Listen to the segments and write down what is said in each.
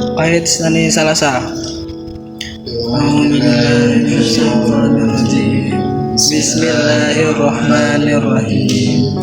Ayat nani salasa. Bismillahirrahmanirrahim.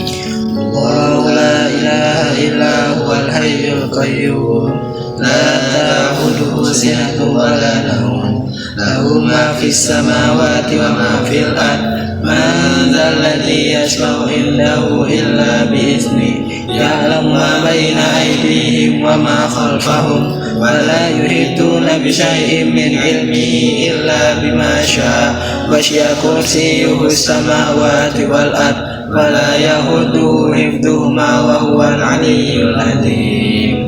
Allahu la ilaha illa huwal hayyul qayyum. La ta'khudhuhu sinatun wa la nawm. Lahu ma fis samawati wa ma fil ardh. Man dzal ladzi yashfa'u indahu illa bi'idznihi. Ya'lamu ma baina aydihim wa ma khalfahum. Wa la yuhituna bi syai'in min 'ilmihi illa bima syaa. Wasi'a kursiyyuhu as-samawati wal ardh. Wa la yahuduhu hifdhuhuma wa huwal 'aliyyul 'azim.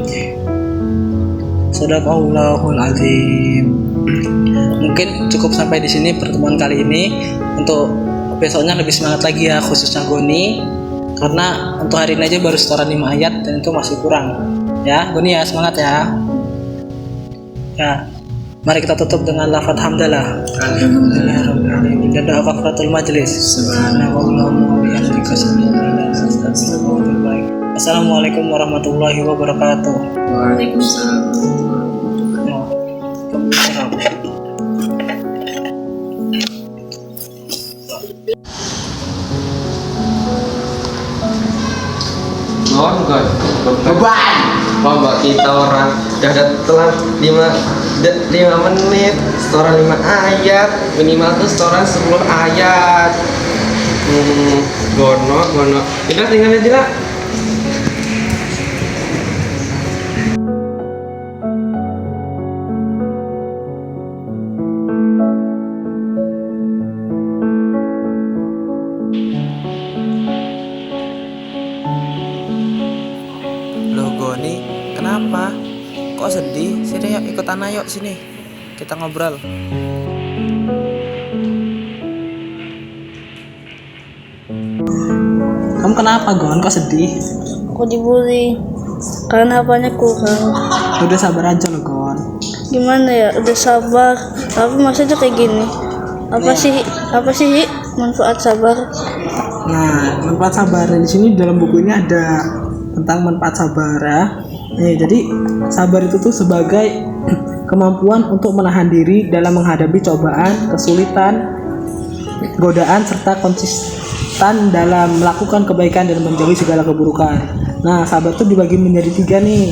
Shadaqallahul 'azim. Mungkin cukup sampai di sini pertemuan kali ini. Untuk besoknya lebih semangat lagi ya, khususnya Goni, karena untuk hari ini aja baru setoran 5 ayat dan itu masih kurang ya. Goni ya, semangat ya. Ya, mari kita tutup dengan lafaz hamdalah. Alhamdulillahirabbil alamin. Dan doa kafaratul majelis. Subhanallahumma wa bihamdika Assalamualaikum warahmatullahi wabarakatuh. Waalaikumsalam. Beban. Mbak kita orang udah telat 5 menit, setoran 5 ayat, minimal tuh setoran 10 ayat. Gono. Kita tinggal aja lah. Loh Goni, kenapa? Kok sedih? Sini yuk, ikutan ayo sini. Kita ngobrol. Kamu kenapa Gon? Kok sedih? Aku dibully karena apanya kurang. Udah sabar aja loh Gon. Gimana ya? Udah sabar, tapi maksudnya kayak gini. Apa sih manfaat sabar? Nah, manfaat sabar di sini dalam buku ini ada tentang manfaat sabar ya. Jadi sabar itu tuh sebagai kemampuan untuk menahan diri dalam menghadapi cobaan, kesulitan, godaan serta konsisten dalam melakukan kebaikan dan menjauhi segala keburukan. Nah, sabar itu dibagi menjadi 3 nih.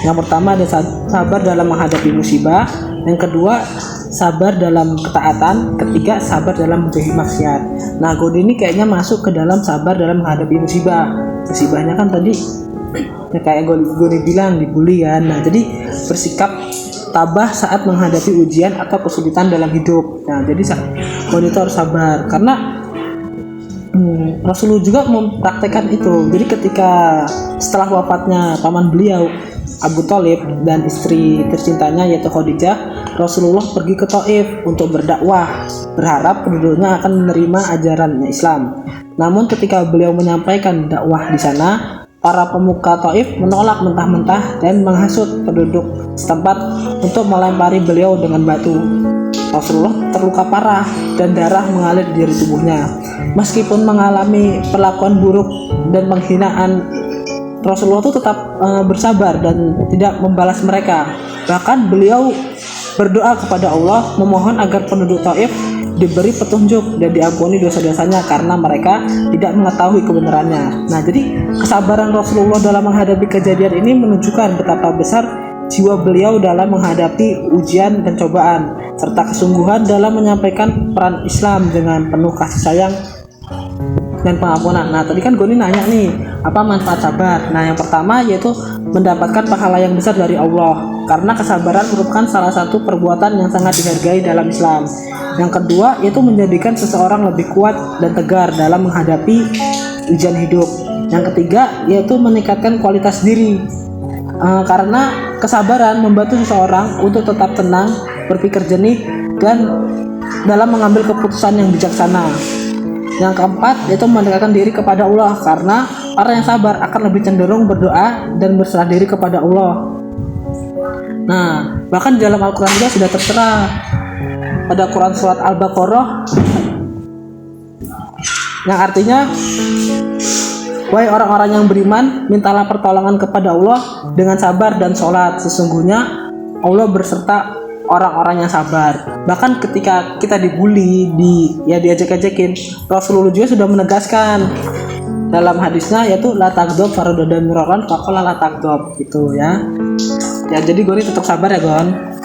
Yang pertama ada sabar dalam menghadapi musibah, yang kedua sabar dalam ketaatan, ketiga sabar dalam menjauhi maksiat. Nah, Goni ini kayaknya masuk ke dalam sabar dalam menghadapi musibah. Musibahnya kan tadi ya kayak Goni bilang dibully kan. Nah, jadi bersikap tabah saat menghadapi ujian atau kesulitan dalam hidup. Nah, jadi Goni itu harus sabar karena Rasulullah juga mempraktekkan itu. Jadi ketika setelah wafatnya paman beliau Abu Thalib dan istri tercintanya yaitu Khadijah, Rasulullah pergi ke Taif untuk berdakwah, berharap penduduknya akan menerima ajaran Islam. Namun ketika beliau menyampaikan dakwah di sana, para pemuka Taif menolak mentah-mentah dan menghasut penduduk setempat untuk melempari beliau dengan batu. Rasulullah terluka parah dan darah mengalir dari tubuhnya. Meskipun mengalami perlakuan buruk dan penghinaan, Rasulullah itu tetap bersabar dan tidak membalas mereka. Bahkan beliau berdoa kepada Allah memohon agar penduduk Taif diberi petunjuk dan diampuni dosa-dosanya karena mereka tidak mengetahui kebenarannya. Nah, jadi kesabaran Rasulullah dalam menghadapi kejadian ini menunjukkan betapa besar jiwa beliau dalam menghadapi ujian dan cobaan, serta kesungguhan dalam menyampaikan peran Islam dengan penuh kasih sayang dan pengampunan. Nah, tadi kan Goni nanya nih, apa manfaat sabar? Nah, yang pertama yaitu mendapatkan pahala yang besar dari Allah, karena kesabaran merupakan salah satu perbuatan yang sangat dihargai dalam Islam. Yang kedua yaitu menjadikan seseorang lebih kuat dan tegar dalam menghadapi ujian hidup. Yang ketiga yaitu meningkatkan kualitas diri, karena kesabaran membantu seseorang untuk tetap tenang, berpikir jernih, dan dalam mengambil keputusan yang bijaksana. Yang keempat yaitu mendekatkan diri kepada Allah, karena orang yang sabar akan lebih cenderung berdoa dan berserah diri kepada Allah. Nah, bahkan dalam Al-Quran juga sudah tertera pada Quran surat Al-Baqarah yang artinya, wahai orang-orang yang beriman, mintalah pertolongan kepada Allah dengan sabar dan sholat. Sesungguhnya Allah berserta orang-orang yang sabar. Bahkan ketika kita dibully, diajak-ajakin, Rasulullah juga sudah menegaskan dalam hadisnya, yaitu la tagdob farododan miroran fakola la tagdob gitu ya. Ya jadi Goni tetap sabar ya Gon.